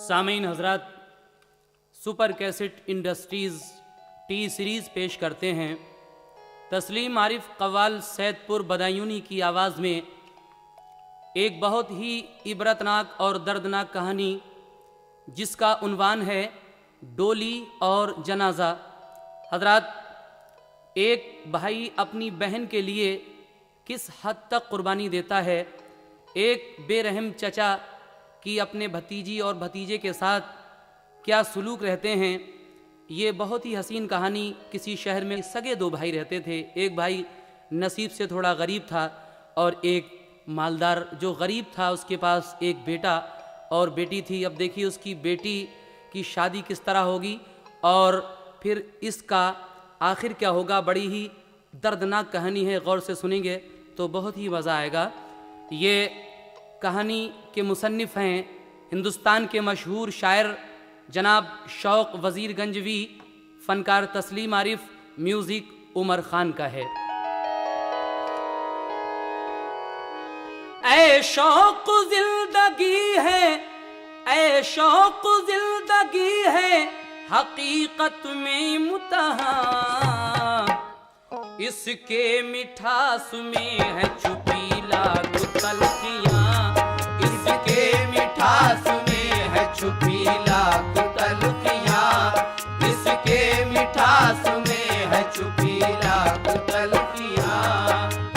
सामीन हजरात, super cassette industries T series पेश करते हैं तस्लीम आरिफ कव्वाल सैदपुर बदायूनी की आवाज़ में एक बहुत ही इबरतनाक और दर्दनाक कहानी जिसका उन्वान है डोली और जनाजा। हजरात, एक भाई अपनी बहन के लिए किस हद तक कुर्बानी देता है, एक बेरहम चचा कि अपने भतीजी और भतीजे के साथ क्या सलूक रहते हैं। ये बहुत ही हसीन कहानी। किसी शहर में सगे दो भाई रहते थे। एक भाई नसीब से थोड़ा गरीब था और एक मालदार। जो गरीब था उसके पास एक बेटा और बेटी थी। अब देखिए उसकी बेटी की शादी किस तरह होगी और फिर इसका आखिर क्या होगा। बड़ी ही दर्दनाक कहानी है, गौर से सुनेंगे तो बहुत ही मज़ा आएगा। ये कहानी के मुसन्निफ़ हैं हिंदुस्तान के मशहूर शायर जनाब शौक वज़ीर गंजवी, फ़नकार तस्लीम आरिफ, म्यूज़िक उमर खान का है। ऐ शौक ज़िंदगी है, ऐ शौक ज़िंदगी है, हकीकत में मुतहा, इसके मिठास में है छुपी लाख तलखियाँ, इसके मिठास में है छुपी लाख तलखियाँ, इसके मिठास में है छुपी लाख तलखियाँ।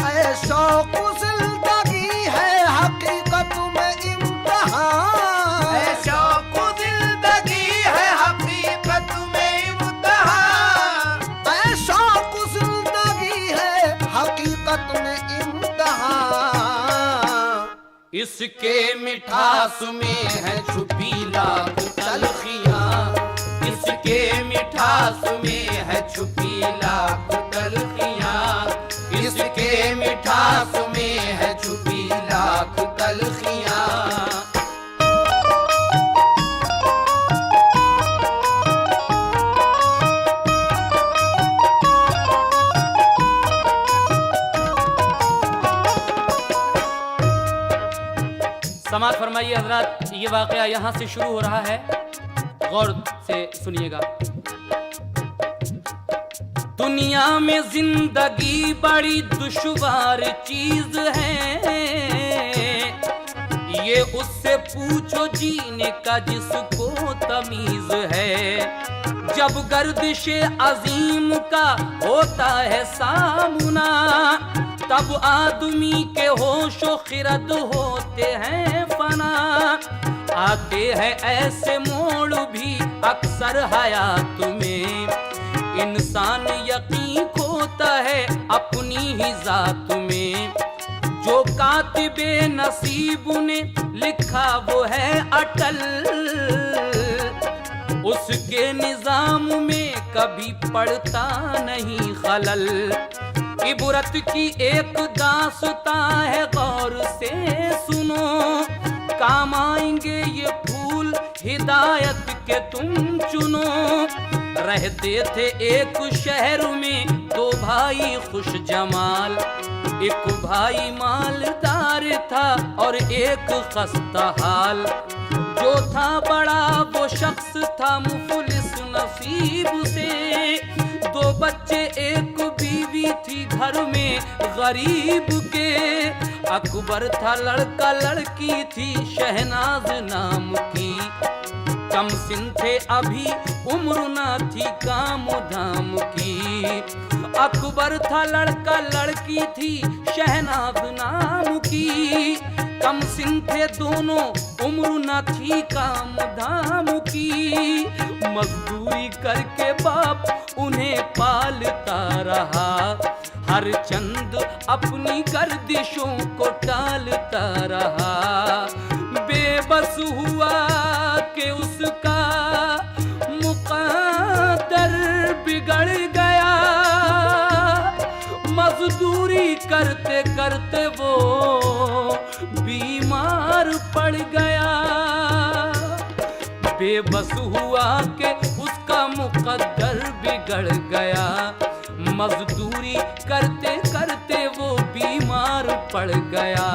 ऐ शौक ज़िंदगी है हकीकत में इम्तिहान, ऐ शौक ज़िंदगी है हकीकत में इम्तिहान, ऐ शौक ज़िंदगी है हकीकत में इम्तिहान। इसके मिठास में है छुपी लाख तलखियाँ, इसके मिठास में है छुपी लाख तलखियाँ, इसके मिठास में है छुपी लाख तलखियाँ। समाज फरमाइए हजरात, ये वाक़या यहाँ से शुरू हो रहा है, गौर से सुनिएगा। दुनिया में जिंदगी बड़ी दुश्वार चीज है, ये उससे पूछो जीने का जिसको तमीज है। जब गर्दिश अजीम का होता है सामना, तब आदमी के होशो खिरद होते हैं फना। आते हैं ऐसे मोड़ भी अक्सर हयात में, इंसान यकीन खोता है अपनी ही जात में। जो कातिबे नसीब ने लिखा वो है अटल, उसके निजाम में कभी पड़ता नहीं खलल। इबरत की एक दास्तां है, गौर से सुनो, काम आएंगे ये फूल हिदायत के तुम चुनो। रहते थे एक शहर में दो भाई खुश जमाल, एक भाई मालदार था और एक खस्ता हाल। जो था बड़ा वो शख्स था मुफलिस नसीब से, 2 बच्चे एक बीवी थी घर में गरीब के। अकबर था लड़का, लड़की थी शहनाज नाम की, कम सिन थे अभी उम्र न थी काम धाम की। अकबर था लड़का, लड़की थी शहनाज नाम की, कम सिन थे दोनों उम्र न थी काम धाम की। मजदूरी करके बाप उन्हें पालता रहा, हर चंद अपनी गर्दिशों को टालता रहा। बेबस हुआ कि उसका मुक़द्दर बिगड़ गया, मजदूरी करते करते वो बीमार पड़ गया। बेबस हुआ कि उसका मुक़द्दर बिगड़ गया, मजदूरी करते करते वो बीमार पड़ गया।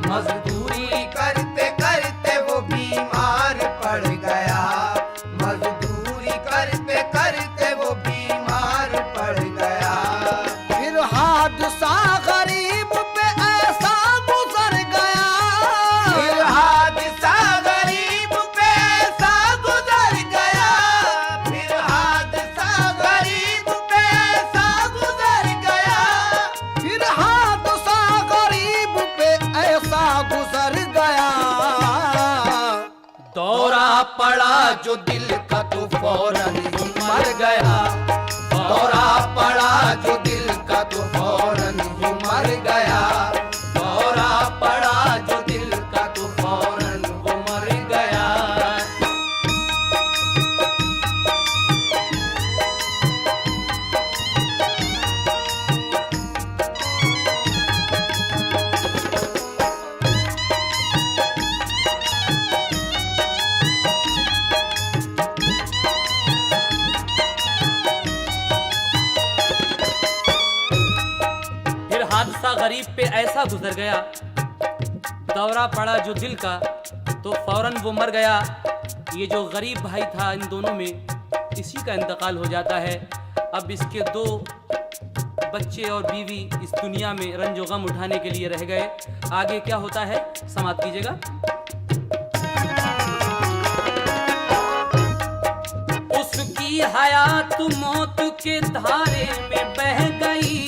मजदूरी करते करते वो बीमार पड़ गया, मजदूरी करते करते वो बीमार पड़ गया। फिर हादसा गरीब पे ऐसा गुजर गया, फिर हादसा गरीब पे ऐसा गुजर गया, फिर हादसा गरीब पे ऐसा गुजर गया। फिर हादसा गरीब पे ऐसा गुजर गया। दौरा पड़ा जो दिल का तो फौरन ही मर गया, दौरा पड़ा जो दिल का तो फौरन ही मर गया, दौरा पड़ा जो दिल का तो फौरन वो मर गया। फिर हादसा गरीब पे ऐसा गुजर गया, दौरा पड़ा जो दिल का तो फौरन वो मर गया। ये जो गरीब भाई था इन दोनों में, इसी का इंतकाल हो जाता है। अब इसके 2 बच्चे और बीवी इस दुनिया में रंजो गम उठाने के लिए रह गए। आगे क्या होता है समाप्त कीजिएगा। उसकी हयात मौत के धारे में बह गई,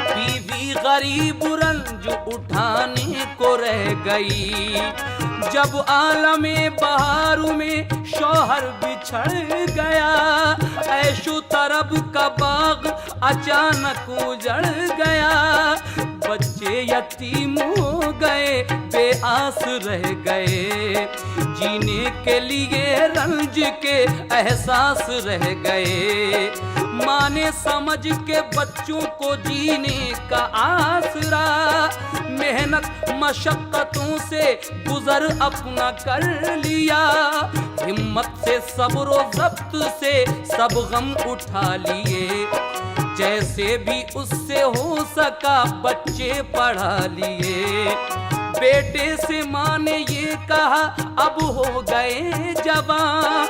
बीवी गरीब रंज उठाने को रह गई। जब आलमे बहारू में शौहर बिछड़ गया, ऐशो तरब का बाग अचानक उजड़ गया। बच्चे यतीम हो गए, बेआस रह गए, जीने के लिए रंज के एहसास रह गए। माँ ने समझ के बच्चों को जीने का आसरा, मेहनत मशक्कतों से गुजर अपना कर लिया। हिम्मत से सब्र व ज़ब्त से सब गम उठा लिए, जैसे भी उससे हो सका बच्चे पढ़ा लिए। बेटे से माँ ने ये कहा अब हो गए जवां,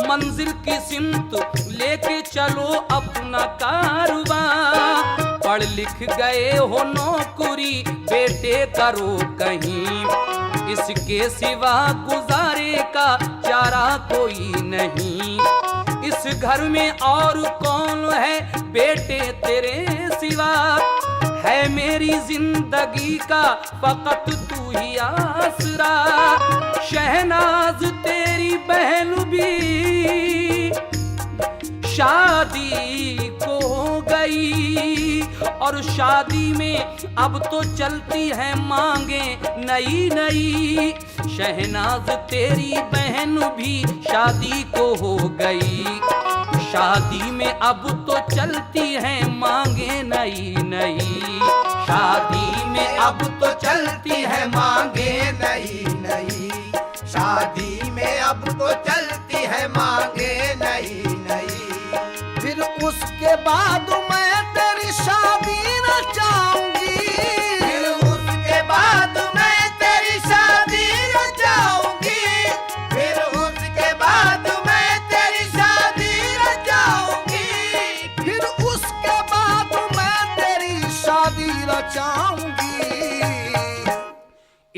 मंजिल की सिमत लेके चलो अपना कारवां। पढ़ लिख गए हो नौकरी बेटे करो कहीं, इसके सिवा गुजारे का चारा कोई नहीं। इस घर में और कौन है बेटे तेरे सिवा, है मेरी जिंदगी का फकत तू ही आसरा। शहनाज तेरी बहन भी शादी को हो गई, और शादी में अब तो चलती है मांगे नई नई। शहनाज तेरी बहन भी शादी को हो गई, शादी में अब तो चलती है मांगे नई नई। शादी में अब तो चलती है मांगे नई नई, शादी में अब तो चलती है मांगे नई नई। फिर उसके बाद मैं तेरी शादी न चाहूंगी, फिर उसके बाद मैं तेरी शादी न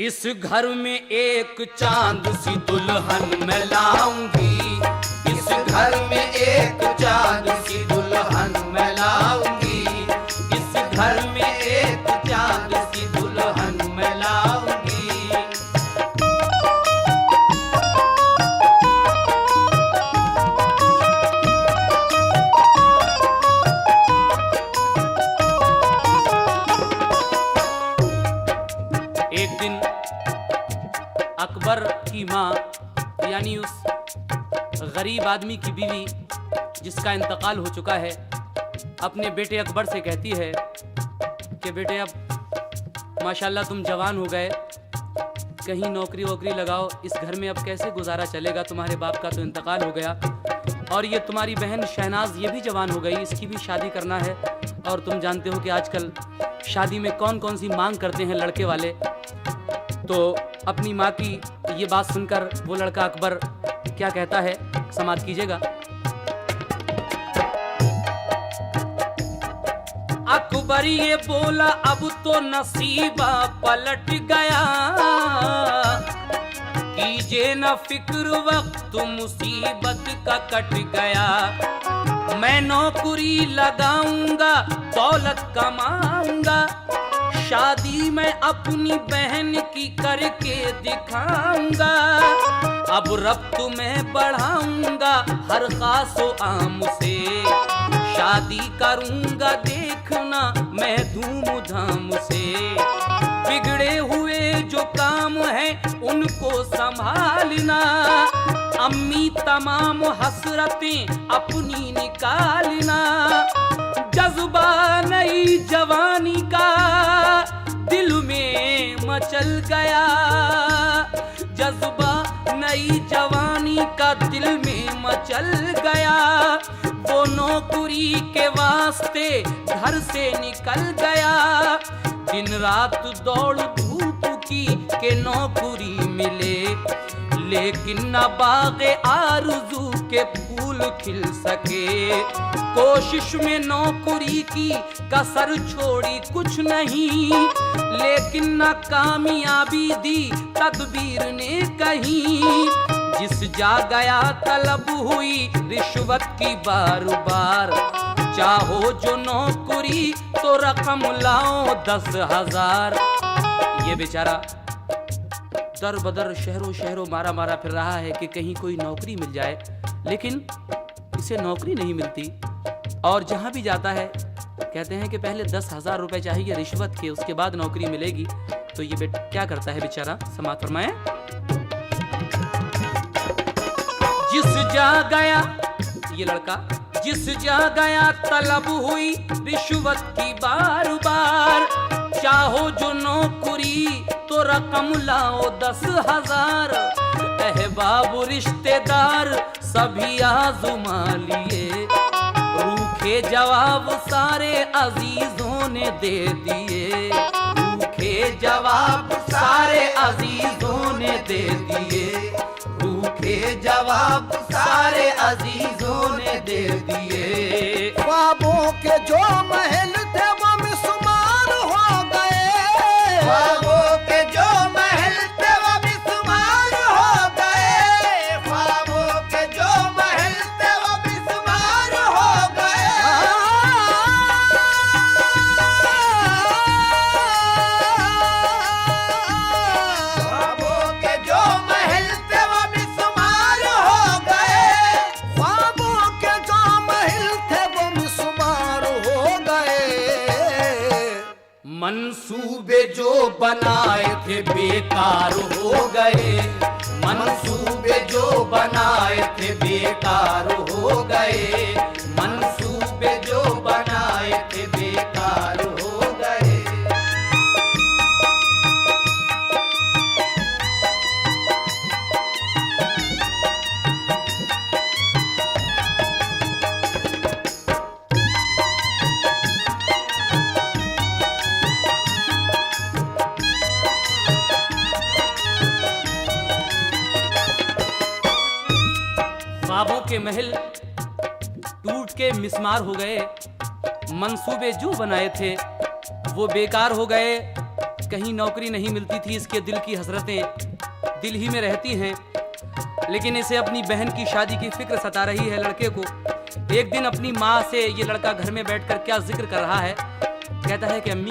इस घर में एक चांद सी दुल्हन मैं लाऊंगी, इस घर में एक चांद सी दुल्हन मैं लाऊंगी, इस घर में एक चांद सी दुल्हन मैं लाऊंगी। एक दिन अकबर की माँ यानी उस गरीब आदमी की बीवी जिसका इंतकाल हो चुका है अपने बेटे अकबर से कहती है कि बेटे अब माशाल्लाह तुम जवान हो गए, कहीं नौकरी वोकरी लगाओ, इस घर में अब कैसे गुजारा चलेगा, तुम्हारे बाप का तो इंतकाल हो गया और ये तुम्हारी बहन शहनाज ये भी जवान हो गई, इसकी भी शादी करना है और तुम जानते हो कि आजकल शादी में कौन कौन सी मांग करते हैं लड़के वाले। तो अपनी माँ की ये बात सुनकर वो लड़का अकबर क्या कहता है, समाप्त कीजिएगा। अकबर ये बोला अब तो नसीबा पलट गया, कीजिए न फिक्र वक्त मुसीबत का कट गया, मैं नौकरी लगाऊंगा दौलत कमाऊंगा, शादी मैं अपनी बहन की करके दिखाऊंगा, अब रब्त मैं बढ़ाऊंगा हर खासो आम से, शादी करूंगा देखना मैं धूमधाम से, बिगड़े हुए जो काम है उनको संभालना, अम्मी तमाम हसरतें अपनी निकालना, जज्बा नई जवानी का दिल में मचल गया, जज्बा नई जवानी का दिल में मचल गया, वो नौकरी के वास्ते घर से निकल गया, दिन रात दौड़ धूप की के नौकरी मिले, लेकिन न बाग़े आरज़ू के फूल खिल सके, कोशिश में नौकरी की कसर छोड़ी कुछ नहीं, लेकिन न कामयाबी दी तदबीर ने कहीं, जिस जा गया तलब हुई रिश्वत की बार बार, चाहो जो नौकरी तो रकम लाओ 10,000। ये बेचारा दर बदर शहरों शहरों मारा मारा फिर रहा है कि कहीं कोई नौकरी मिल जाए, लेकिन इसे नौकरी नहीं मिलती और जहां भी जाता है कहते हैं कि पहले 10,000 रुपए चाहिए रिश्वत के, उसके बाद नौकरी मिलेगी। तो ये बेटा क्या करता है बेचारा, समाप्त फरमाएं। जिस जा गया ये लड़का, जिस जा गया तलब हुई रिश्वत की बार बार, चाहो जो नौकरी तो रकम लाओ 10,000, अहबाब रिश्तेदार सभी आज़मा लिए, रूखे जवाब सारे अजीजों ने दे दिए, रूखे जवाब सारे अजीजों ने दे दिए, रूखे जवाब सारे अजीजों ने दे दिए। ख्वाबों के जो महल थे वो मिसमार हो गए, ख्वाबों के जो महल थे वो मिसमार हो गए, ख्वाबों के जो महल थे वो मिसमार हो गए, ख्वाबों के जो महल थे वो मिसमार हो गए, ख्वाबों के जो महल थे वो मिसमार हो गए, मंसूबे जो बनाए थे बेकार हो गए, मंसूबे जो बनाए थे बेकार हो गए, मंसूबे जो बनाए थे बेकार हो गए। ख्वाबों के महल टूट के मिसमार हो गए, मंसूबे जो बनाए थे वो बेकार हो गए, कहीं नौकरी नहीं मिलती थी। इसके दिल की हसरतें दिल ही में रहती हैं, लेकिन इसे अपनी बहन की शादी की फिक्र सता रही है लड़के को। एक दिन अपनी माँ से ये लड़का घर में बैठकर क्या जिक्र कर रहा है, कहता है कि अम्मी,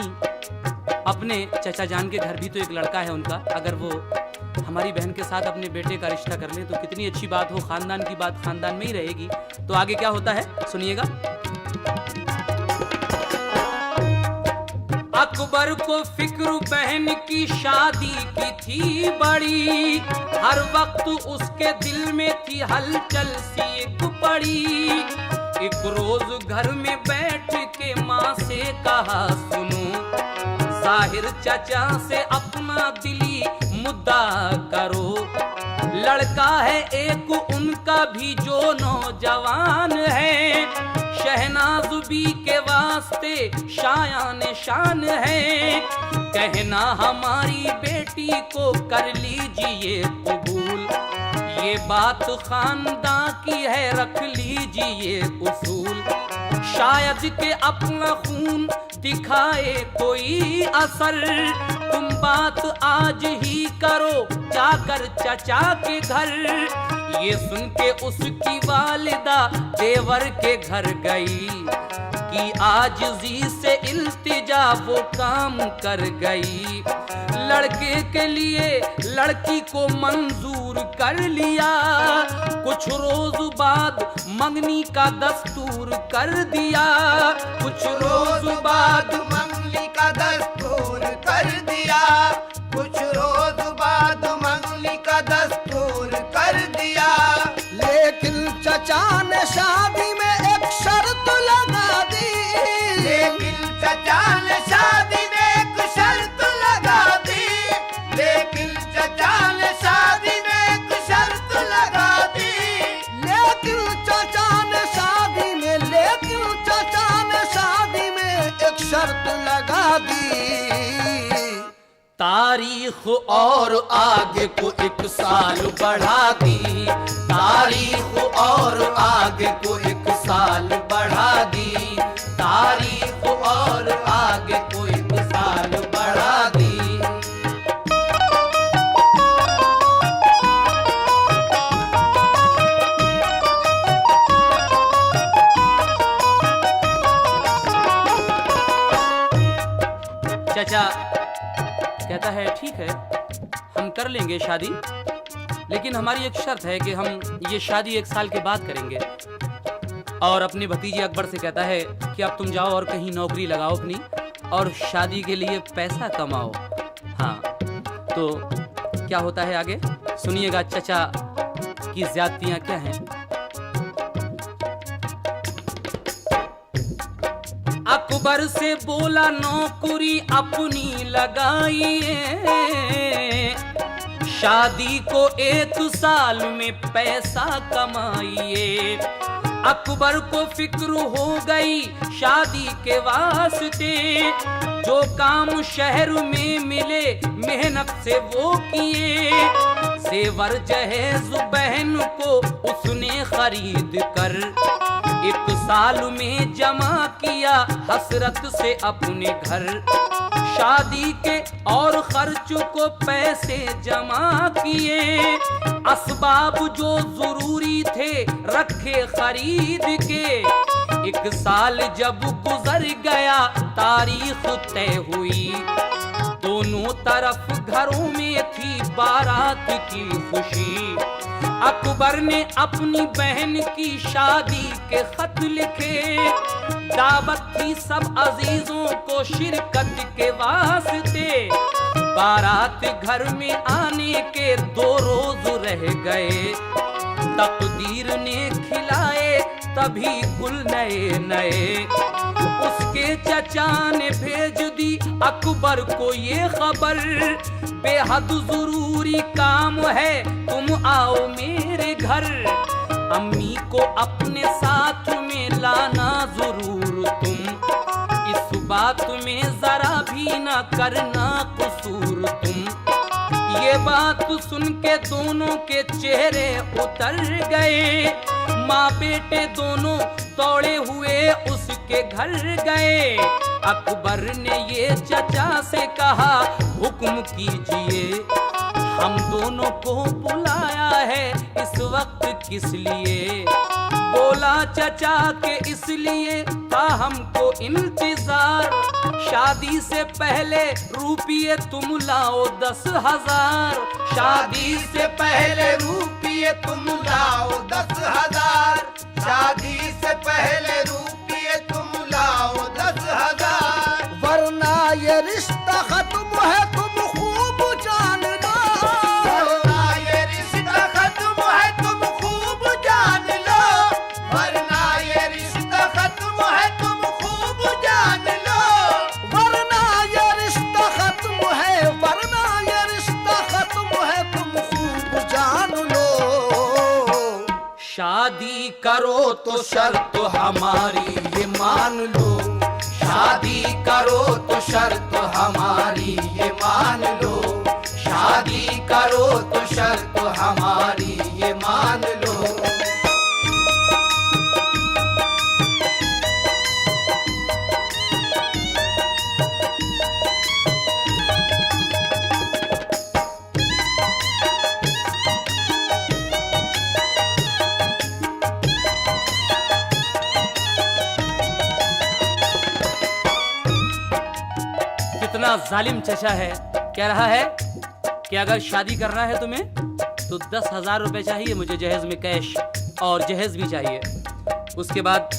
अपने चचा जान के घर भी तो एक लड़का है उनका, अगर वो हमारी बहन के साथ अपने बेटे का रिश्ता कर ले तो कितनी अच्छी बात हो, खानदान की बात खानदान में ही रहेगी। तो आगे क्या होता है सुनिएगा। अकबर को फिक्र बहन की शादी की थी बड़ी, हर वक्त उसके दिल में थी हलचल सी एक पड़ी। एक रोज घर में बैठ के माँ से कहा सुनो, जाहिर चचा से अपना दिली मुद्दा करो। लड़का है एक उनका भी जो नौजवान है, शहनाज बी के वास्ते शायान शान है। कहना हमारी बेटी को कर लीजिए कबूल, ये बात खानदान की है रख लीजिए उसूल। शायद के अपना खून दिखाए कोई असर, तुम बात आज ही करो जाकर चचा के घर। ये सुन के उसकी वालिदा देवर के घर गई, कि आजिज़ी से इल्तिजा वो काम कर गई। लड़के के लिए लड़की को मंजूर कर लिया, कुछ रोज बाद मंगनी का दस्तूर कर दिया। कुछ रोज बाद मंगली का दस्तूर कर दिया, कुछ रोज बाद मंगली का दस्तूर कर दिया। लेकिन चचा ने शादी में एक शर्त लगा दी, लेकिन चचा ने शादी में एक शर्त लगा दी, लेकिन चचा ने शादी में एक शर्त लगा दी। लेकिन चचा ने शादी में, लेकिन चचा ने शादी में एक शर्त लगा दी। तारीख और आगे को एक साल बढ़ा दी, तारीख और आगे को एक साल बढ़ा दी, तारीख और आगे को एक साल बढ़ा दी। चचा कहता है ठीक है हम कर लेंगे शादी, लेकिन हमारी एक शर्त है कि हम ये शादी 1 साल के बाद करेंगे। और अपने भतीजे अकबर से कहता है कि अब तुम जाओ और कहीं नौकरी लगाओ अपनी, और शादी के लिए पैसा कमाओ। हाँ, तो क्या होता है आगे सुनिएगा, चचा की ज्यादतियां क्या हैं। अकबर से बोला नौकरी अपनी लगाइए, शादी को 1 साल में पैसा कमाइए। अकबर को फिक्र हो गई शादी के वास्ते, जो काम शहर में मिले मेहनत से वो किए। सेवर जहेज बहन को उसने खरीद कर 1 साल में जमा किया हसरत से अपने घर। शादी के और खर्च को पैसे जमा किए, असबाब जो जरूरी थे रखे खरीद के। 1 साल जब गुजर गया तारीख तय हुई, दोनों तरफ घरों में थी बारात की खुशी। अकबर ने अपनी बहन की शादी के खत लिखे, दावत थी सब अजीजों को शिरकत के वास्ते। बारात घर में आने के 2 रोज रह गए, तकदीर ने खिलाए तभी गुल नए नए। उसके चचा ने भेज दी अकबर को ये खबर, बेहद जरूरी काम है तुम आओ मेरे घर। अम्मी को अपने साथ में लाना जरूर तुम, इस बात में जरा भी ना करना कसूर तुम। ये बात सुन के दोनों के चेहरे उतर गए, माँ बेटे दोनों दौड़े हुए उसके घर गए। अकबर ने ये चचा से कहा हुक्म कीजिए, हम दोनों को बुलाया है इस वक्त किस लिए। बोला चचा के इसलिए था हमको इंतजार, शादी से पहले रुपये तुम लाओ 10,000। शादी से पहले रुपये तुम लाओ 10,000। शादी से पहले रुपये तुम लाओ 10,000। वरना ये रिश्ता खत्म है तुम खूब जान लो। वरना ये रिश्ता खत्म है तुम खूब जान लो। वरना ये रिश्ता खत्म है तुम खूब जान लो। वरना ये रिश्ता खत्म है, वरना ये रिश्ता खत्म है तुम खूब जान लो। शादी करो तो शर्त हमारी ये मान लो। शादी करो तो शर्त हमारी ये मान लो। शादी करो तो शर्त हमारी ये मान लो। कितना जालिम चचा है, कह रहा है कि अगर शादी करना है तुम्हें तो 10,000 रुपए चाहिए मुझे जहेज में कैश, और जहेज भी चाहिए। उसके बाद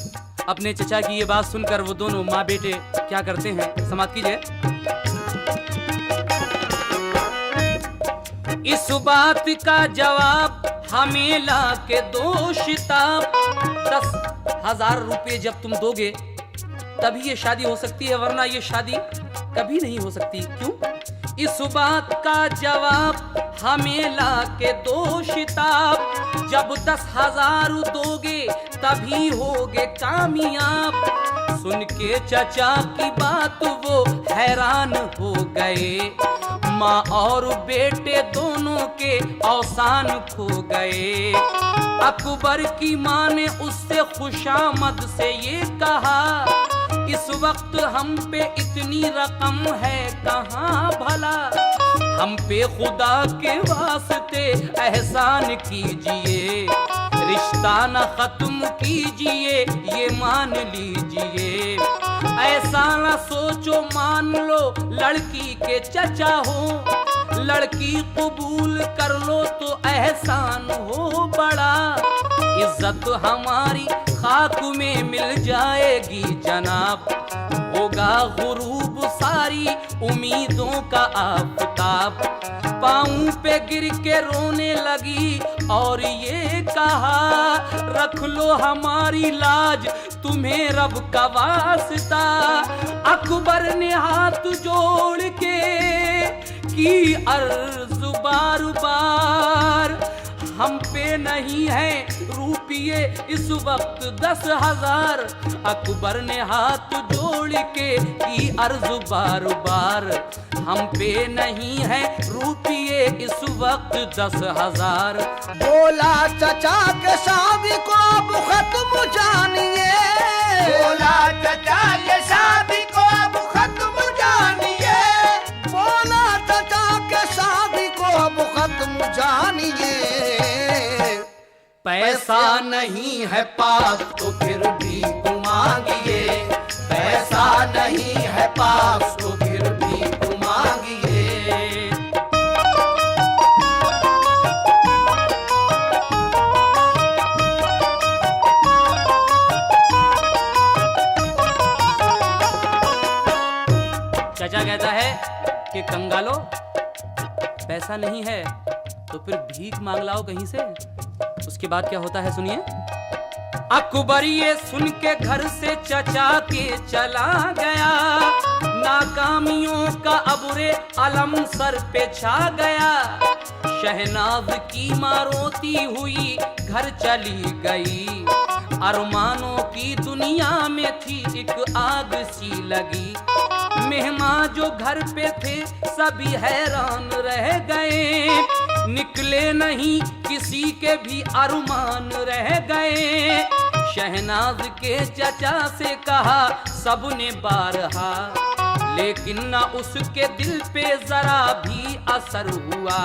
अपने चचा की ये बात सुनकर वो दोनों माँ बेटे क्या करते हैं, समाप्त कीजिए। इस बात का जवाब हमें ला के दो शिताब। 10,000 रुपये जब तुम दोगे तभी ये शादी हो सकती है, वरना ये शादी कभी नहीं हो सकती। क्यों? इस बात का जवाब हमें ला के दो शिताब। जब 10,000 दोगे तभी होगे कामयाब। सुन के चचा की बात वो हैरान हो गए, माँ और बेटे दोनों के औसान खो गए। अकबर की माँ ने उससे खुशामद से ये कहा, इस वक्त हम पे इतनी रकम है कहाँ भला, हम पे खुदा के वास्ते एहसान कीजिए, रिश्ता न खत्म कीजिए ये मान लीजिए। ऐसा न सोचो मान लो लड़की के चचा हो, लड़की कबूल कर लो तो एहसान हो बड़ा। इज्जत हमारी खाक में मिल जाएगी जनाब, होगा गुरूब सारी उम्मीदों का आफताब। पाँव पे गिर के रोने लगी और ये कहा, रख लो हमारी लाज तुम्हें रब का वास्ता। अकबर ने हाथ जोड़ के की अर्ज बार बार, हम पे नहीं है रुपये इस वक्त 10,000। अकबर ने हाथ जोड़ के की अर्ज बार बार, हम पे नहीं है रुपये इस वक्त 10,000। बोला चचा के शादी को अब खत्म जानिए। बोला चचा के शादी को अब खत्म जानिए। बोला चचा के शादी को अब खत्म जानिए। पैसा नहीं है पास तो फिर भी मांगिए। पैसा नहीं है पास तो फिर भी मांगिए। चाचा कहता है कि कंगालो, पैसा नहीं है तो फिर भीख मांग लाओ कहीं से। उसके बाद क्या होता है सुनिए। अकबर ये सुन के घर से चचा के चला गया, नाकामियों का अबुरे अलम सर पे छा गया। शहनाज की माँ रोती हुई घर चली गई, अरमानों की दुनिया में थी एक आग सी लगी। मेहमान जो घर पे थे सभी हैरान रह गए, निकले नहीं किसी के भी अरमान रह गए। शहनाज के चचा से कहा सबने बारहा, लेकिन न उसके दिल पे जरा भी असर हुआ।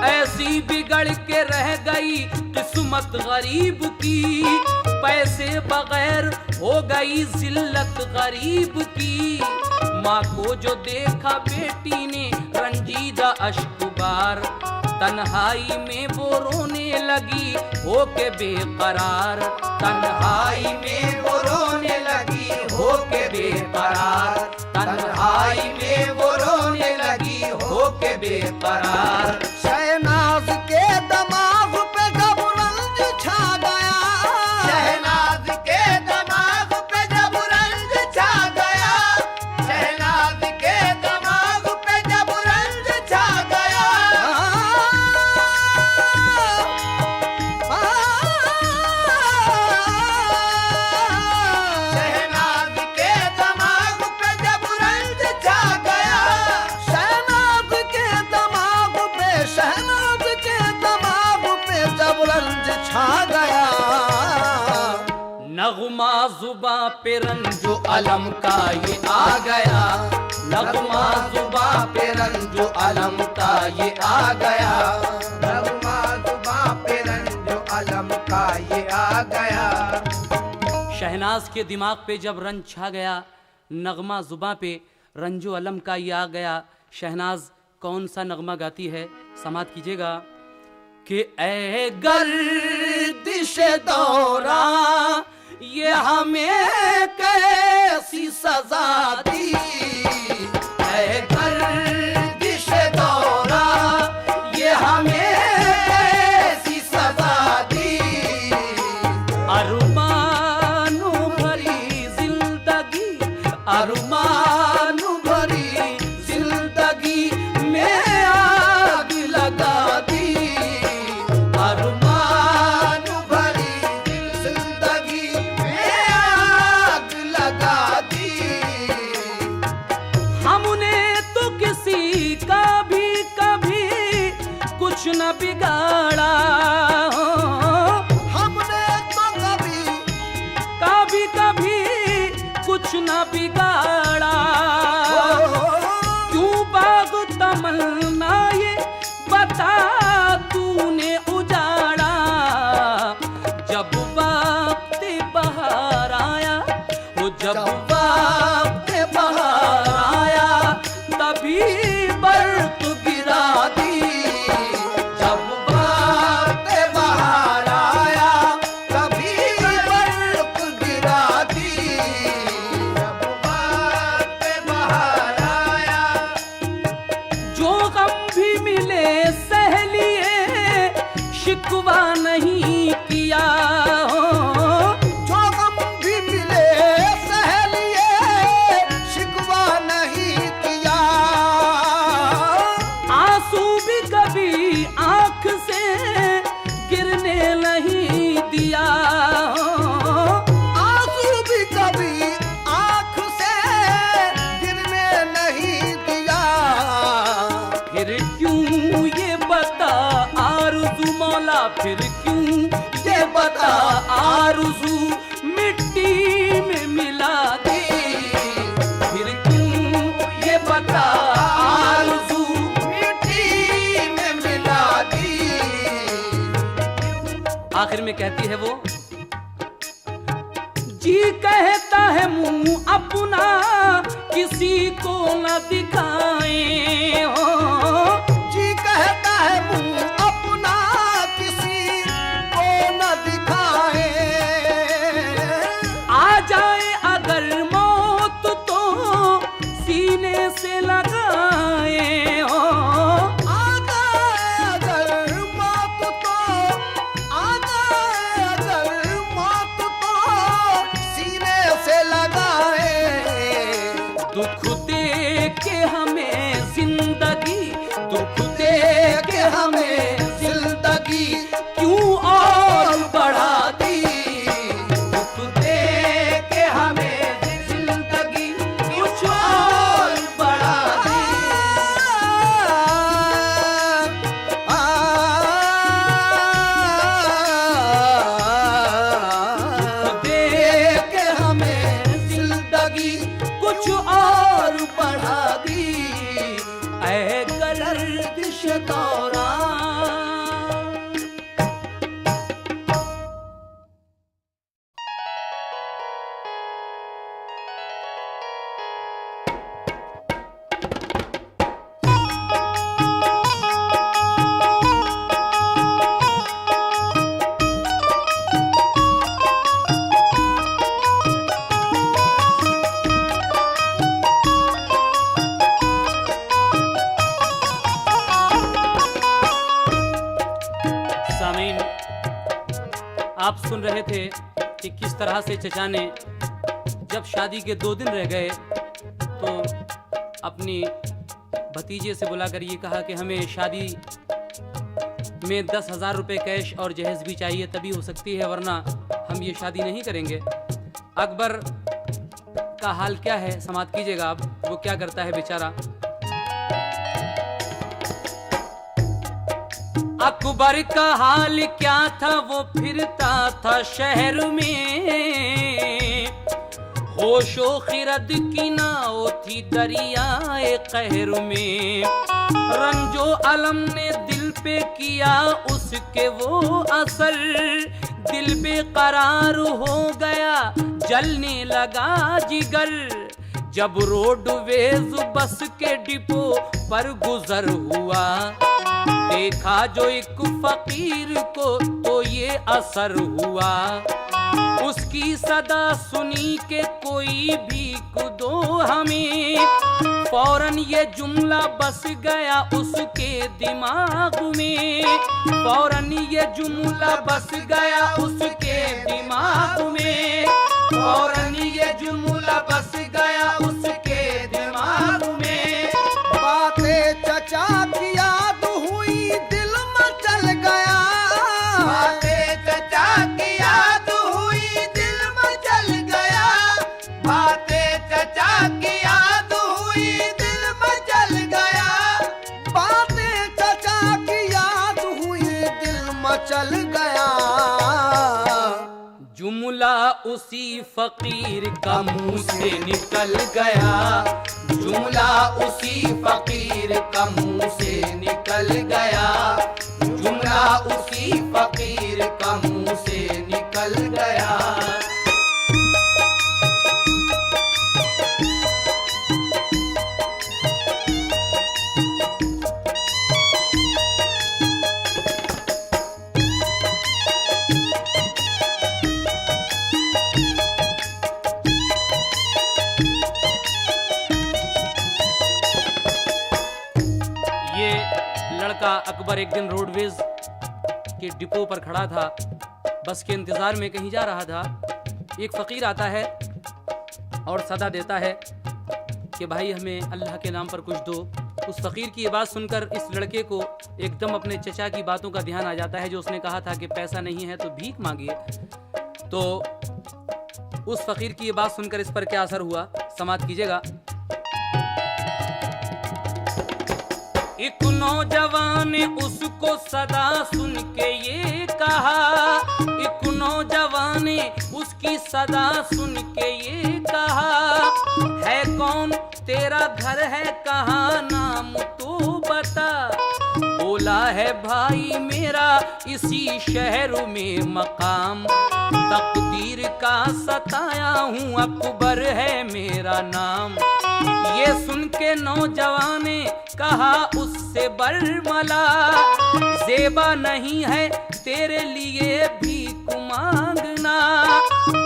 ऐसी बिगड़ के रह गई किस्मत गरीब की, पैसे बगैर हो गई जिल्लत गरीब की। माँ को जो देखा बेटी ने रंजीदा अश्कबार, तन्हाई में वो रोने लगी होके बेकरार। तन्हाई में वो रोने लगी होके बेकरार। तन्हाई में वो रोने लगी होके बेकरार। शहनाज के दिमाग पे जब रंज छा गया, शहनाज के दिमाग पे जब रंज छा गया, शहनाज के दिमाग पे जब रंज छा गया, शहनाज के दिमाग पे जब रंज छा गया, शहनाज के दिमाग पे, शहनाज के दिमाग पे जब रंज छा गया। नगमा जुबा पे रंजो जो अलम का ये आ गया, नगमा जुबा पे रंजो अलम का ये आ गया, नगमा जुबा पे रंजो अलम का ये आ गया। शहनाज के दिमाग पे जब रंज छा गया, नगमा जुबा पे रंजो अलम का ये आ गया। शहनाज कौन सा नगमा गाती है, समात कीजिएगा कि ऐ गर्दिश दौरा ये हमें कैसी सजा दी, ऐ गर्दिश दौरा ये हमें ऐसी सजा दी, अरमानों भरी जिंदगी, अरमानों भरी जिंदगी में आग लगा दी, अरमानों भरी जिंदगी में आग लगा दी। हमने तो किसी का भी कभी कुछ न बिगाड़ा, हमने तो कभी कभी कुछ न बिगाड़ा। क्यों बाग तमन्ना ये बता तूने उजाड़ा, जब वक्त बहार आया, वो जब वक्त बहार आया तभी बर्फ गिरा दी, जब वक्त बहार आया तभी बर्फ गिरा दी, जब वक्त बहार आया। जो गम भी मिले सह लिए, शिकवा नहीं किया। जो गम भी मिले सह लिए, शिकवा नहीं किया। आंसू भी कभी आंख से गिरने नहीं दिया। आंसू भी कभी आंख से गिरने नहीं दिया। फिर क्यों ये बता आरज़ू मौला, फिर क्यों ये बता आरज़ू मिट्टी में मिला दी, फिर क्यों ये बता आरज़ू मिट्टी में मिला दी। आखिर में कहती है वो, जी कहता है मुंह अपना किसी को न दिखाए हो, जी कहता है मुंह अपना किसी को न दिखाए। आ जाए अगर मौत तो सीने से लगाए हो। आ जाए अगर मौत तो, आ जाए अगर मौत तो सीने से लगाए। दुख दे के हमें जिंदगी, दुख दे के हमें जिंदगी क्यों और बढ़ा दी, दुख दे के हमें जिंदगी कुछ और बढ़ा दी। आप सुन रहे थे कि किस तरह से चचा ने जब शादी के 2 दिन रह गए तो अपनी भतीजे से बुलाकर ये कहा कि हमें शादी में 10,000 रुपये कैश और जहेज भी चाहिए, तभी हो सकती है, वरना हम ये शादी नहीं करेंगे। अकबर का हाल क्या है समाप्त कीजिएगा आप, वो क्या करता है बेचारा। अकबर का हाल क्या था, वो फिरता था शहर में, होशो खिरद की नाव थी दरियाए कहर में, रंजो अलम ने दिल पे किया उसके वो असर, दिल बेकरार हो गया जलने लगा जिगर, जब रोडवेज बस के डिपो पर गुजर हुआ, देखा जो एक फकीर को तो ये असर हुआ, उसकी सदा सुनी के कोई भीख दो हमें, फौरन ये जुमला बस गया उसके दिमाग में, फौरन ये जुमला बस गया उसके दिमाग में, फौरन ये जुमला बस गया उसके दिमाग में। बातें चचा की याद हुई दिल में चल गया, बातें चचा की याद हुई दिल में चल गया, बातें चचा की याद हुई दिल में चल गया, बातें चचा की याद हुई दिल में चल गया, जुमला उसी फकीर का मुंह से निकल गया, जुमला उसी फकीर का मुंह से निकल गया, जुमला उसी फकीर का मुंह से निकल गया। लड़का अकबर एक दिन रोडवेज के डिपो पर खड़ा था, बस के इंतजार में कहीं जा रहा था। एक फकीर आता है और सदा देता है कि भाई हमें अल्लाह के नाम पर कुछ दो। उस फकीर की ये बात सुनकर इस लड़के को एकदम अपने चचा की बातों का ध्यान आ जाता है, जो उसने कहा था कि पैसा नहीं है तो भीख मांगिए। तो उस फकीर की ये बात सुनकर इस पर क्या असर हुआ समाप्त कीजिएगा। एक नौजवान ने उसको सदा सुन के ये कहा, एक नौजवान ने उसकी सदा सुन के ये कहा, है कौन तेरा घर है कहाँ नाम तो बता। बोला है भाई मेरा इसी शहर में मकाम, तकदीर का सताया हूँ अकबर है मेरा नाम। ये सुन के नौजवान ने कहा उससे बरमला, ज़ेबा नहीं है तेरे लिए भीख मांगना।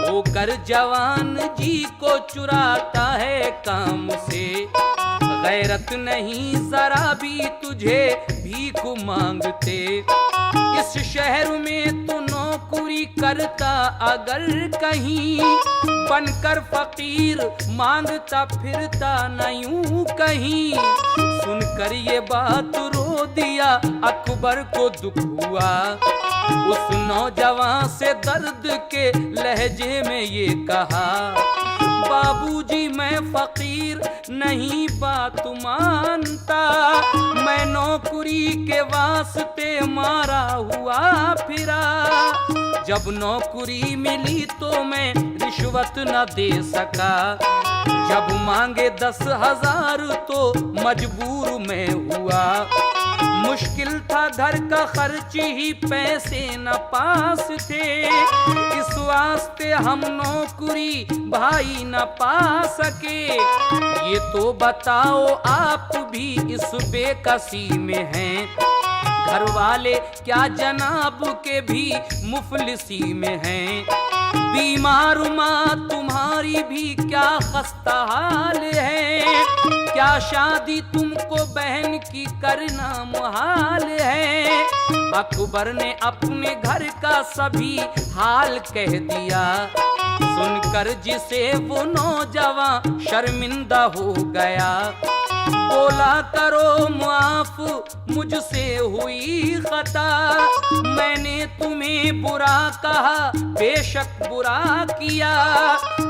होकर जवान जी को चुराता है काम से, गैरत नहीं जरा भी तुझे भीख मांगते। इस शहर में तू नौकरी करता अगर कहीं, बनकर फकीर मांगता फिरता न यूं कहीं। सुनकर ये बात रो दिया अकबर को दुख हुआ, उस नौजवान से दर्द के लहजे में ये कहा, बाबूजी मैं फकीर नहीं बात मानता, मैं नौकरी के वास्ते मारा हुआ फिरा। जब नौकरी मिली तो मैं रिश्वत न दे सका, जब मांगे 10,000 तो मजबूर मैं हुआ। मुश्किल था घर का खर्च ही पैसे न पास थे, इस वास्ते हम नौकरी भाई न पा सके। ये तो बताओ आप भी इस बेकसी में हैं, घर वाले क्या जनाब के भी मुफलिसी में हैं, बीमार माँ तुम्हारी भी क्या खस्ता हाल है, क्या शादी तुमको बहन की करना मुहाल है। अकबर ने अपने घर का सभी हाल कह दिया, सुनकर जिसे वो नौजवान शर्मिंदा हो गया। बोला करो माफ मुझसे हुई खता, मैंने तुम्हें बुरा कहा बेशक बुरा किया।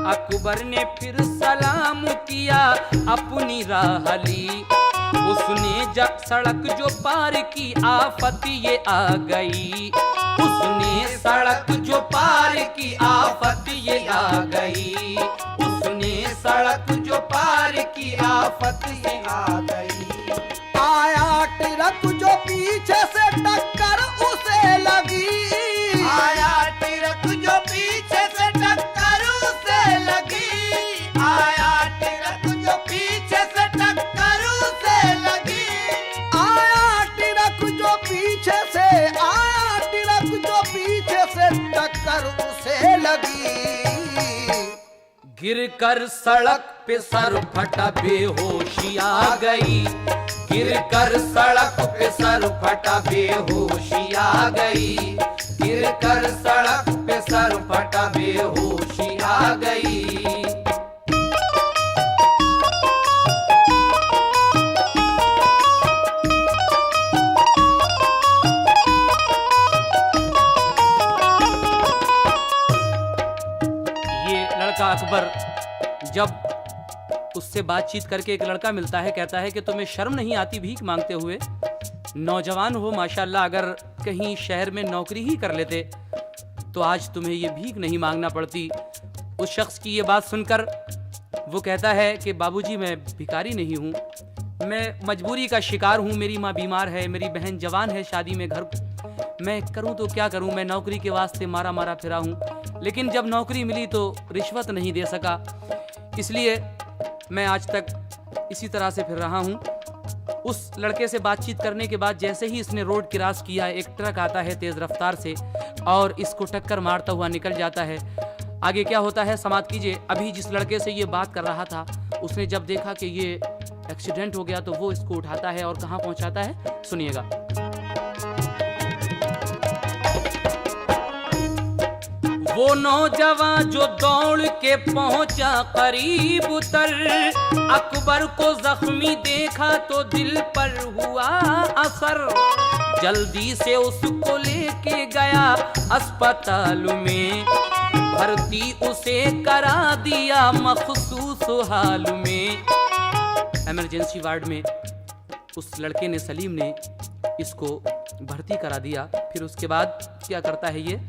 अकबर ने फिर सलाम किया अपनी राह ली, उसने जब सड़क जो पार की आफत ये आ गई, उसने सड़क जो पार की आफत ये आ गई, उसने सड़क जो पार की आफत ये आ गई। आया ट्रक जो पीछे से टक्कर उसे लगी, आया ट्रक जो पीछे से टक्कर उसे लगी, आया ट्रक जो पीछे से टक्कर उसे लगी, आया ट्रक जो पीछे से, आया ट्रक जो पीछे से टक्कर उसे लगी। गिरकर सड़क पे सर फटा बेहोशी आ गई, गिरकर सड़क पे सर फटा बेहोशी आ गई, गिरकर सड़क पे सर फटा बेहोशी आ गई। ये लड़का अकबर जब उससे बातचीत करके एक लड़का मिलता है, कहता है कि तुम्हें शर्म नहीं आती भीख मांगते हुए? नौजवान हो माशाल्लाह, अगर कहीं शहर में नौकरी ही कर लेते तो आज तुम्हें ये भीख नहीं मांगना पड़ती। उस शख्स की ये बात सुनकर वो कहता है कि बाबूजी मैं भिखारी नहीं हूँ, मैं मजबूरी का शिकार हूँ, मेरी माँ बीमार है, मेरी बहन जवान है, शादी में घर मैं करूँ तो क्या करूँ, मैं नौकरी के वास्ते मारा मारा फिरा हूँ, लेकिन जब नौकरी मिली तो रिश्वत नहीं दे सका, इसलिए मैं आज तक इसी तरह से फिर रहा हूँ। उस लड़के से बातचीत करने के बाद जैसे ही इसने रोड क्रॉस किया, एक ट्रक आता है तेज रफ्तार से और इसको टक्कर मारता हुआ निकल जाता है। आगे क्या होता है समाप्त कीजिए। अभी जिस लड़के से ये बात कर रहा था, उसने जब देखा कि ये एक्सीडेंट हो गया तो वो इसको उठाता है और कहाँ पहुँचाता है, सुनिएगा। वो नौजवान जो दौड़ के पहुंचा करीब उतर, अकबर को जख्मी देखा तो दिल पर हुआ असर, जल्दी से उसको लेके गया अस्पताल में, भर्ती उसे करा दिया मखसूस हाल में। इमरजेंसी वार्ड में उस लड़के ने, सलीम ने इसको भर्ती करा दिया। फिर उसके बाद क्या करता है ये,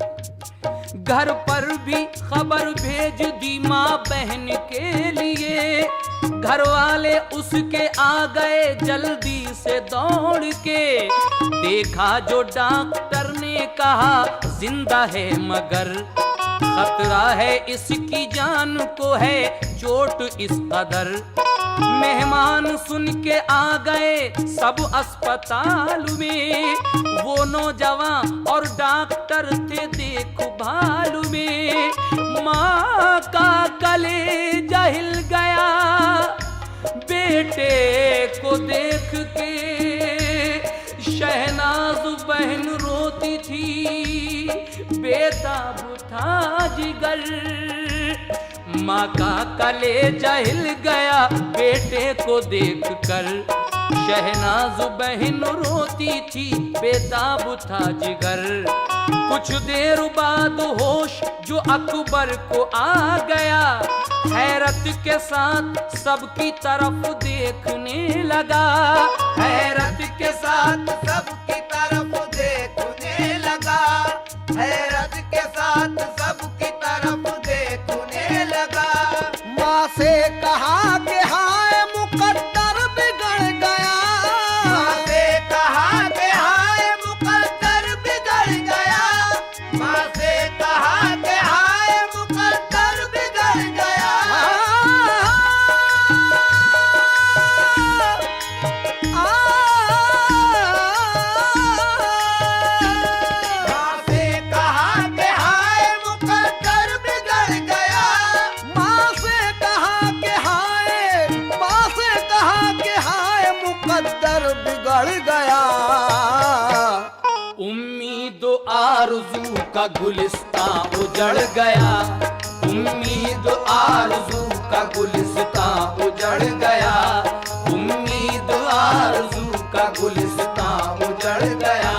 घर पर भी खबर भेज दी माँ बहन के लिए, घर वाले उसके आ गए जल्दी से दौड़ के, देखा जो डॉक्टर ने कहा जिंदा है मगर खतरा है इसकी जान को है चोट इस कदर। मेहमान सुन के आ गए सब अस्पताल में, वो नौजवान और डॉक्टर थे देखभाल में। माँ का कलेजा हिल गया बेटे को देख के, शहनाज बहन रोती थी बेताब था जिगर। माँ का कलेजा हिल गया बेटे को देखकर, शहनाज बहन रोती थी बेताब था जिगर। कुछ देर बाद होश जो अकबर को आ गया, हैरत के साथ सबकी तरफ देखने लगा, हैरत के साथ सबकी तरफ देखने लगा, हैरत के साथ सबकी तरफ देखने लगा। माँ से कहा कि हाय मुकद्दर बिगड़ गया, माँ से कहा कि हाय मुकद्दर बिगड़ गया, माँ से कहा कि हाय मुकद्दर बिगड़ गया। का गुलिस्तां उजड़ गया, उम्मीद आरज़ू का गुलिस्तां उजड़ गया, उम्मीद आरज़ू का गुलिस्तां उजड़ गया।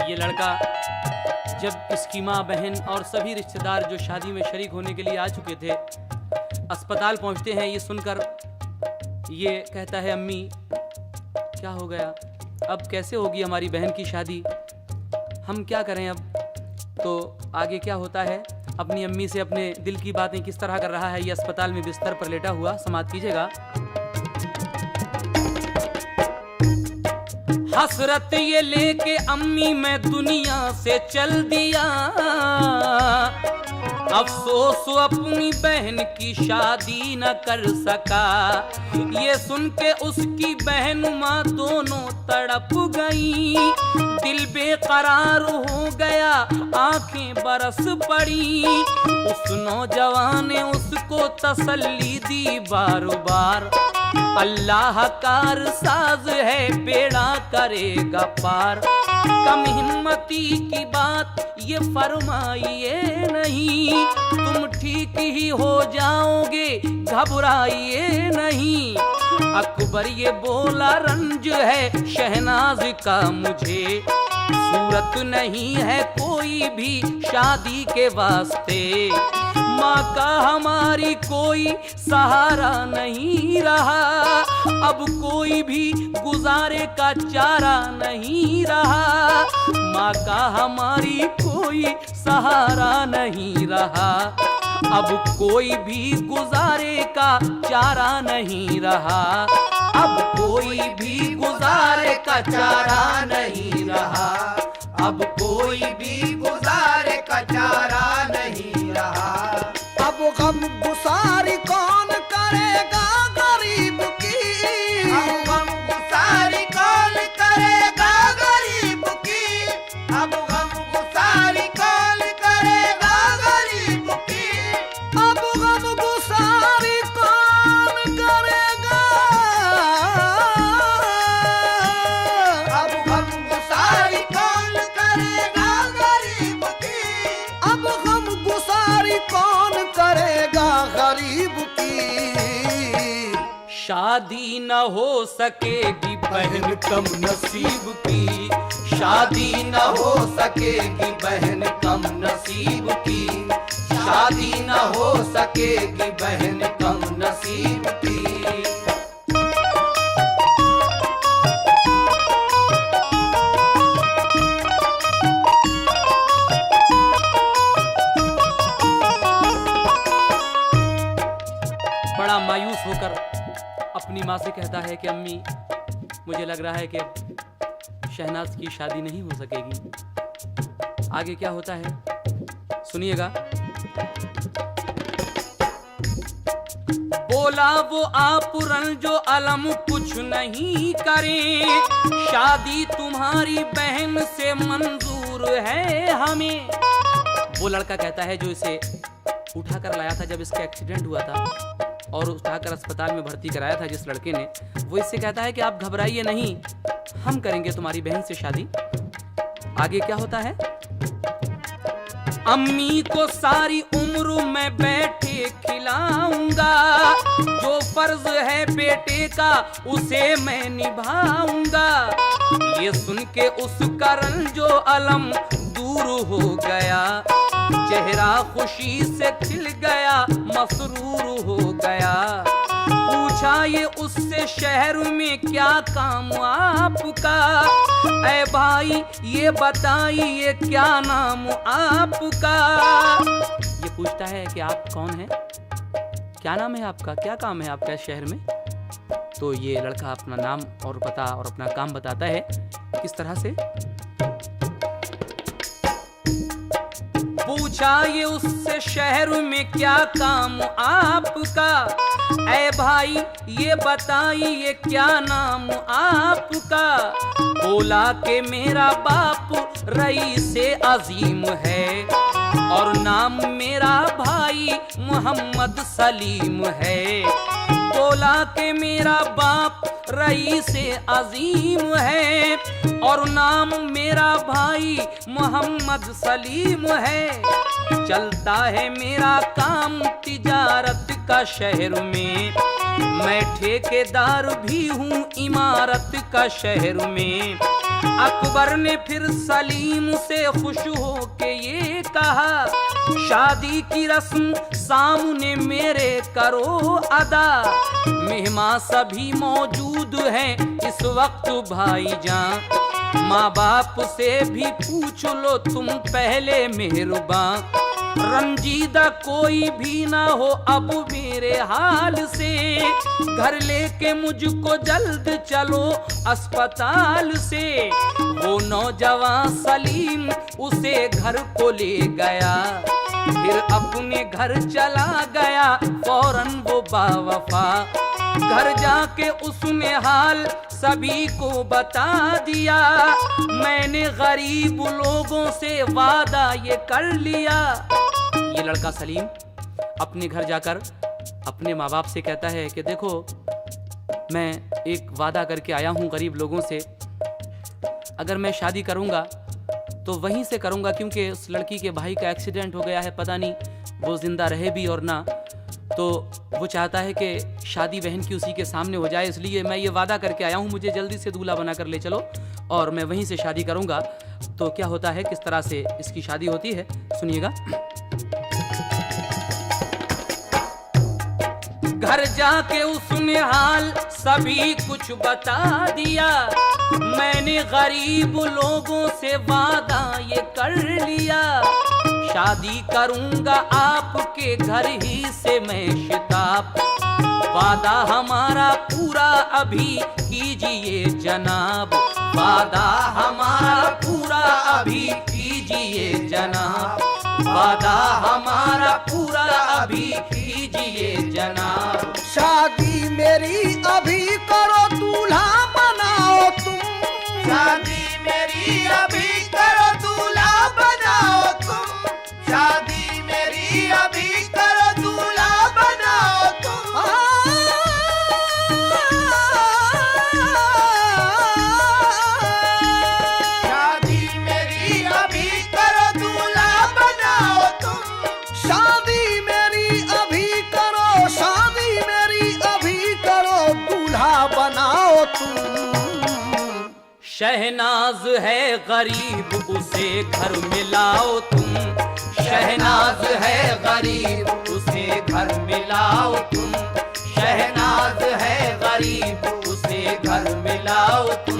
ये लड़का जब इसकी माँ, बहन और सभी रिश्तेदार जो शादी में शरीक होने के लिए आ चुके थे, अस्पताल पहुंचते हैं, ये सुनकर ये कहता है, अम्मी क्या हो गया, अब कैसे होगी हमारी बहन की शादी, हम क्या करें अब। तो आगे क्या होता है, अपनी अम्मी से अपने दिल की बातें किस तरह कर रहा है, ये अस्पताल में बिस्तर पर लेटा हुआ, समाप्त कीजिएगा। हसरत ये लेके अम्मी मैं दुनिया से चल दिया, अफसोस अपनी बहन की शादी न कर सका। ये सुन के उसकी बहन माँ दोनों तड़प गई, दिल बेकरार हो गया, आंखें बरस पड़ी। उस नौजवान ने उसको तसल्ली दी बार बार, अल्लाह कार साज है, बेड़ा करेगा पार। कम हिम्मती की बात ये फरमाइए नहीं, तुम ठीक ही हो जाओगे, घबराइए नहीं। अकबर ये बोला, रंज है शहनाज का मुझे, सूरत नहीं है कोई भी शादी के वास्ते। माँ का हमारी कोई सहारा नहीं रहा, अब कोई भी गुजारे का चारा नहीं रहा। माँ का हमारी कोई सहारा नहीं रहा, अब कोई भी गुजारे का चारा नहीं रहा, अब कोई भी गुजारे का चारा नहीं रहा, अब कोई भी गुजारे का चारा नहीं रहा। अब गम गुसारी कौन करेगा गरीब की, अब गम गुसारी कौन करेगा गरीब की, अब गम गुसारी कौन करेगा गरीब की, अब गम गुसारी कौन करेगा, अब गम गुसारी कौन करेगा गरीब की, अब गम गुसारी कौन करेगा गरीब की। शादी न हो सकेगी बहन कम नसीब की, शादी न हो सकेगी बहन कम नसीब की, शादी न हो सकेगी बहन कम नसीब की। बड़ा मायूस होकर अपनी माँ से कहता है कि अम्मी मुझे लग रहा है कि अब शहनाज की शादी नहीं हो सकेगी। आगे क्या होता है सुनिएगा। बोला वो आप रंजो अलम कुछ नहीं करें, शादी तुम्हारी बहन से मंजूर है हमें। वो लड़का कहता है जो इसे उठा कर लाया था जब इसका एक्सीडेंट हुआ था और उठाकर अस्पताल में भर्ती कराया था जिस लड़के ने, वो इससे कहता है कि आप घबराइए नहीं, हम करेंगे तुम्हारी बहन से शादी। आगे क्या होता है, अम्मी को सारी उम्र मैं बैठे खिलाऊंगा, जो फर्ज है बेटे का उसे मैं निभाऊंगा। ये सुन के उसका रंजो अलम दूर हो गया, चेहरा खुशी से खिल गया, मसरूर हो गया। पूछा ये उससे शहर में क्या काम आपका, ऐ भाई ये बताइए क्या नाम आपका। ये पूछता है कि आप कौन हैं, क्या नाम है आपका, क्या काम है आपका इस शहर में। तो ये लड़का अपना नाम और पता और अपना काम बताता है। किस तरह से पूछा ये उससे शहर में क्या काम आपका, ऐ भाई ये बताइए क्या नाम आपका? बोला कि मेरा बाप रईसे अजीम है और नाम मेरा भाई मोहम्मद सलीम है। बोला कि मेरा बाप रईसे अजीम है और नाम मेरा भाई मोहम्मद सलीम है। चलता है मेरा काम तिजारत का शहर में, मैं ठेकेदार भी हूँ इमारत का शहर में। अकबर ने फिर सलीम से खुश हो के ये कहा, शादी की रस्म सामने मेरे करो अदा। मेहमान सभी मौजूद हैं इस वक्त भाईजान, माँ बाप से भी पूछ लो तुम पहले मेहरबान। रंजीदा कोई भी ना हो अब मेरे हाल से, घर लेके मुझको जल्द चलो अस्पताल से। वो नौजवान सलीम उसे घर को ले गया, फिर अपने घर चला गया फौरन वो बावफा। घर जाके उसने हाल सभी को बता दिया, मैंने गरीब लोगों से वादा ये कर लिया। ये लड़का सलीम अपने घर जाकर अपने माँ बाप से कहता है कि देखो मैं एक वादा करके आया हूँ गरीब लोगों से, अगर मैं शादी करूँगा तो वहीं से करूँगा, क्योंकि उस लड़की के भाई का एक्सीडेंट हो गया है, पता नहीं वो जिंदा रहे भी और ना, तो वो चाहता है कि शादी बहन की उसी के सामने हो जाए, इसलिए मैं ये वादा करके आया हूँ, मुझे जल्दी से दूल्हा बना कर ले चलो और मैं वहीं से शादी करूँगा। तो क्या होता है, किस तरह से इसकी शादी होती है, सुनिएगा। घर जाके उसने हाल सभी कुछ बता दिया, मैंने गरीब लोगों से वादा ये कर लिया, शादी करूंगा आपके घर ही से मैं शिताब। वादा हमारा पूरा अभी कीजिए जनाब, वादा हमारा पूरा अभी कीजिए जनाब, वादा हमारा पूरा अभी कीजिए जनाब। शादी मेरी अभी करो दूल्हा बनाओ तुम, शादी मेरी अभी करो दूल्हा बनाओ तुम, शादी मेरी अभी करो दूल्हा बनाओ तुम। शादी मेरी अभी करो दूल्हा बनाओ तुम, शादी मेरी अभी करो, शादी मेरी अभी करो, दूल्हा बनाओ तुम। शहनाज है गरीब उसे घर में लाओ तुम, शहनाज है गरीब उसे घर में लाओ तुम, शहनाज है गरीब उसे घर में लाओ तुम।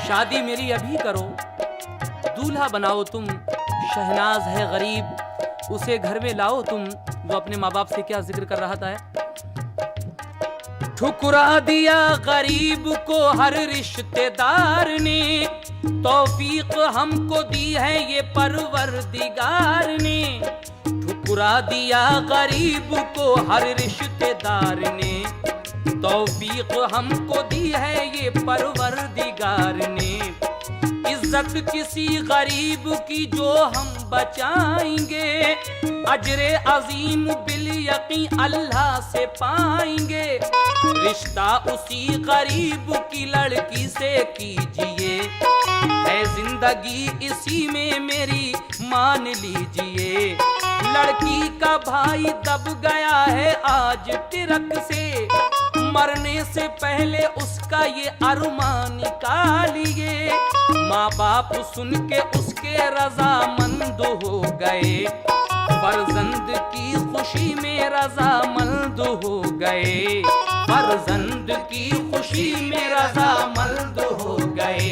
शादी मेरी अभी करो, दूल्हा बनाओ तुम, शहनाज है गरीब उसे घर में लाओ तुम। वो अपने माँ बाप से क्या जिक्र कर रहा था, ठुकरा दिया गरीब को हर रिश्तेदार ने, तौफीक हमको दी है ये परवरदिगार ने। ठुकरा दिया गरीब को हर रिश्तेदार ने, तौफीक हमको दी है ये परवरदिगार ने। इज्जत किसी गरीब की जो हम बचाएंगे, अजरे अजीम बिल यकीन अल्लाह से पाएंगे। रिश्ता उसी गरीब की लड़की से कीजिए, है जिंदगी इसी में मेरी मान लीजिए। लड़की का भाई दब गया है आज तिरक से, मरने से पहले उसका ये अरमान निकालिए। माँ बाप सुन के उसके रजामंद हो गए, फर्जंद की खुशी में रजामंद हो गए, फर्जंद की खुशी में रजामंद हो गए,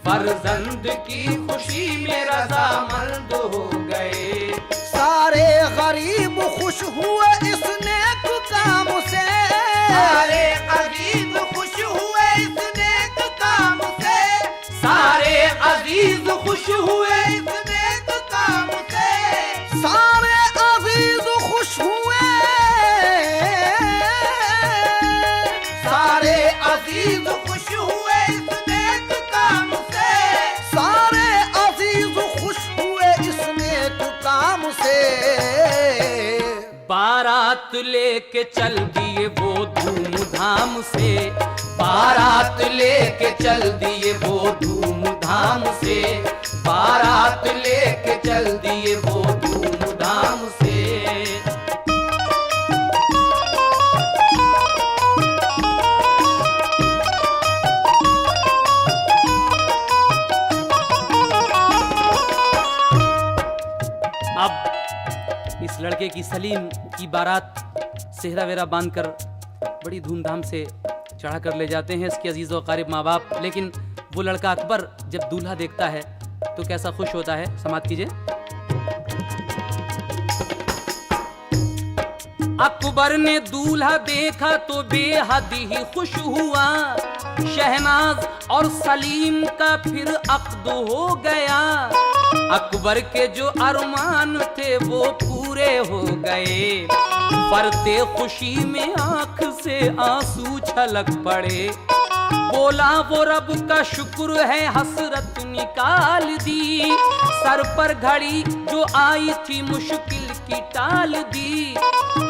फर्जंद की खुशी में रजामंद हो गए। सारे गरीब खुश हुए इस नेक काम से, सारे अजीज खुश हुए इस नेक काम से, सारे अजीज खुश हुए इस नेक काम से, सारे अजीज खुश हुए, सारे अजीज खुश हुए इस नेक काम से, सारे अजीज खुश हुए इस नेक काम से। बारात लेके चल दिए वो धूमधाम से, बारात लेके चल दिए वो धूमधाम से, बारात लेके चल दिए वो धूमधाम से। अब इस लड़के की सलीम की बारात सेहरा वेरा बांधकर बड़ी धूमधाम से चढ़ा कर ले जाते हैं इसके अजीज व क़रीब माँ बाप। लेकिन वो लड़का अकबर जब दूल्हा देखता है तो कैसा खुश होता है, समाप्त कीजिए। अकबर ने दूल्हा देखा तो बेहद ही खुश हुआ, शहनाज और सलीम का फिर अक्द हो गया। अकबर के जो अरमान थे वो पूरे हो गए, फरते खुशी में आंख से आंसू छलक पड़े। बोला वो रब का शुक्र है हसरत निकाल दी, सर पर घड़ी जो आई थी मुश्किल की टाल दी।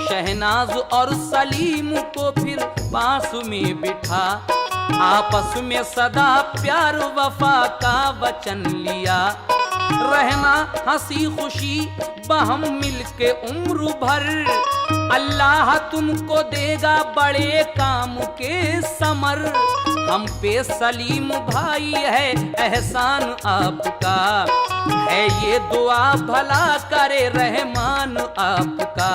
शहनाज और सलीम को फिर पास में बिठा, आपस में सदा प्यार वफा का वचन लिया। रहना हंसी खुशी बहम मिल के उम्र भर, अल्लाह तुमको देगा बड़े काम के समर। हम पे सलीम भाई है एहसान आपका, है ये दुआ भला करे रहमान आपका।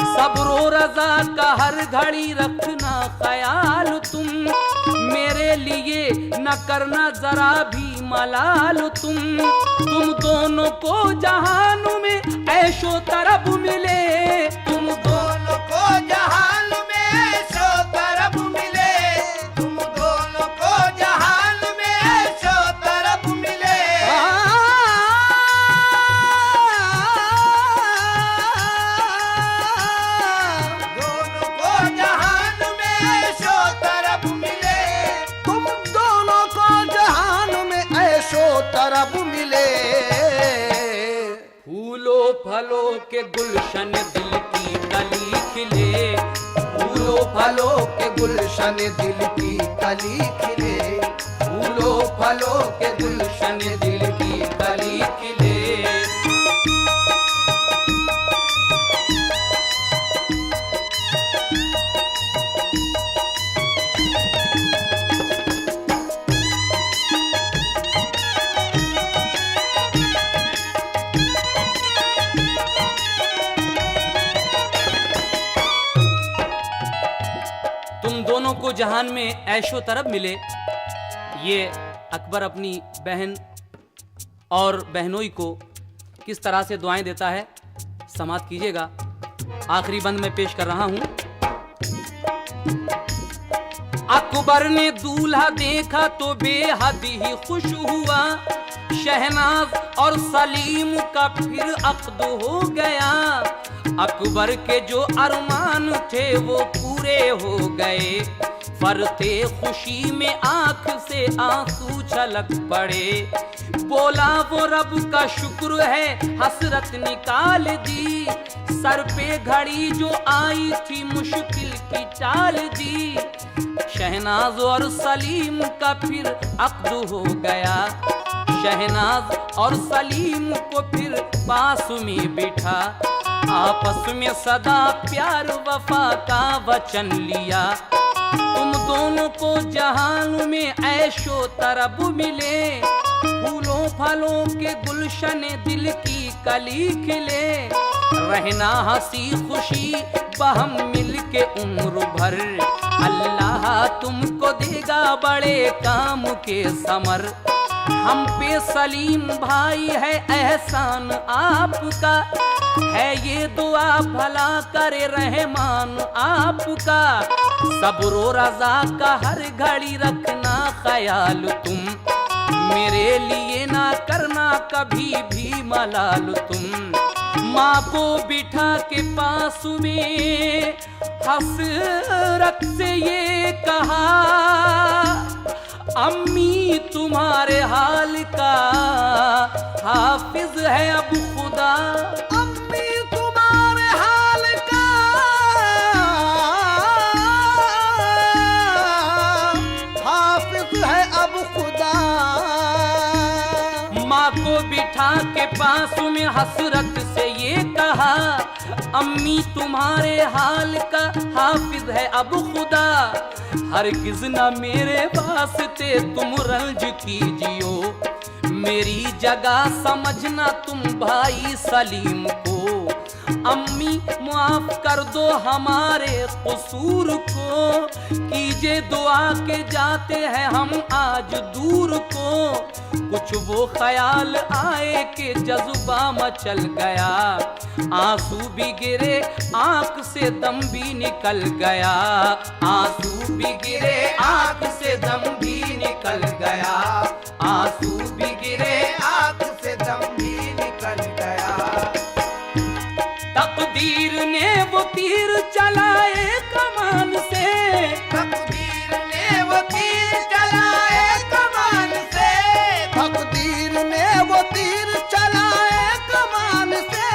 सब्रो रजा का हर घड़ी रखना ख्याल तुम, मेरे लिए न करना जरा भी मलाल तुम दोनों को जहान में ऐशो तरब मिले, तुम दोनों को जहान में ऐशो तरब मिले, तुम दोनों को जहान में ऐशो तरब मिले। दोनों को जहान में ऐशो तरब मिले, तुम दोनों को जहान में ऐशो तरब मिले। फूलो फलों के गुलशन दिल की कली खिले, फूलों फलों के गुलशन दिल की कली खिले, फूलों फलों के गुलशन दिल की कली खिले। तुम दोनों को जहान में ऐशो तरब मिले। ये अकबर अपनी बहन और बहनोई को किस तरह से दुआएं देता है, समाप्त कीजिएगा। आखिरी बंद में पेश कर रहा हूं। अकबर ने दूल्हा देखा तो बेहद ही खुश हुआ, शहनाज और सलीम का फिर अक्द हो गया। अकबर के जो अरमान थे वो पूरे हो गए, फरते खुशी में आंख से आंसू छलक पड़े। बोला वो रब का शुक्र है हसरत निकाल दी, सर पे घड़ी जो आई थी मुश्किल की टाल दी। शहनाज और सलीम का फिर अक्द हो गया, शहनाज और सलीम को फिर पास में बिठा, आपस में सदा प्यार वफा का वचन लिया। तुम दोनों को जहान में ऐशो तरब मिले, फूलों फलों के गुलशन दिल की कली खिले। रहना हंसी खुशी बहम मिल के उम्र भर। अल्लाह तुमको देगा बड़े काम के समर। हम पे सलीम भाई है एहसान आपका, है ये दुआ भला करे रहमान आपका। सब्र रज़ा का हर घड़ी रखना ख्याल तुम, मेरे लिए ना करना कभी भी मलाल तुम। माँ को बिठा के पास में हसरत से ये कहा, अम्मी तुम्हारे हाल का हाफिज है अब खुदा। अम्मी तुम्हारे हाल का हाफिज है अब खुदा। माँ को बिठा के पास में हसरत से ये कहा, अम्मी तुम्हारे हाल का हाफिज है अब खुदा। हरगिज ना मेरे वास्ते तुम रंज कीजियो, मेरी जगह समझना तुम भाई सलीम को। अम्मी माफ कर दो हमारे कसूर को, कीजिए दुआ के जाते हैं हम आज दूर को। कुछ वो ख्याल आए कि जज्बा मचल गया, आंसू भी गिरे आंख से दम भी निकल गया। आंसू भी गिरे आंख से दम भी निकल गया। आंसू भी गिरे आंख से दम भी निकल गया। तकदीर ने वो तीर चलाए कमान से, तकदीर ने वो तीर चलाए कमान से। तकदीर ने वो तीर चलाए कमान से।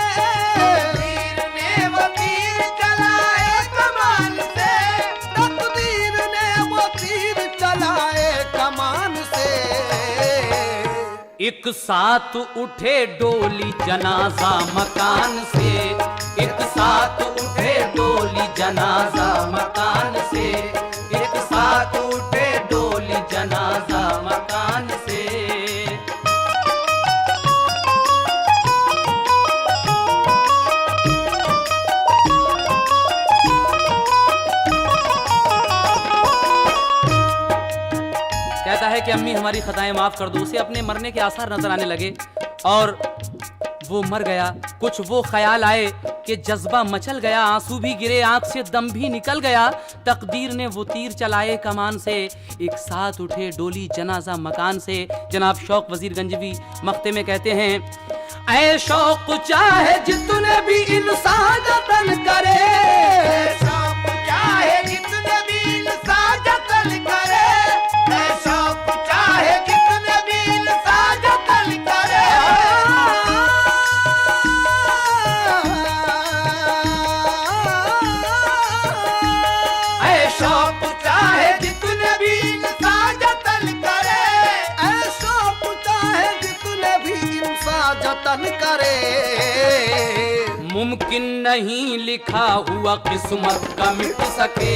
तकदीर ने वो तीर चलाए कमान से। तकदीर ने वो तीर चलाए कमान से। एक साथ उठे डोली जनाजा मकान से, एक साथ उठे डोली जनाजा मकान से, एक साथ उठे डोली जनाजा मकान से। कहता है कि अम्मी हमारी खताएं माफ कर दो। उसे अपने मरने के आसार नजर आने लगे और वो मर गया। कुछ वो ख्याल आए कि जज्बा मचल गया, आंसू भी गिरे आंख से दम भी निकल गया। तकदीर ने वो तीर चलाए कमान से, एक साथ उठे डोली जनाजा मकान से। जनाब शौक वजीर गंजवी मख्ते में कहते हैं, ऐ शौक चाहे जितने भी इंसान जतन करे, शौक चाहे जितने भी इंसान जतन करे। शौक चाहे जितने भी इंसान जतन करे। शौक चाहे जितने भी इंसान जतन करे। शौक चाहे जितने भी इंसान जतन करे। मुमकिन नहीं लिखा हुआ किस्मत का मिट सके,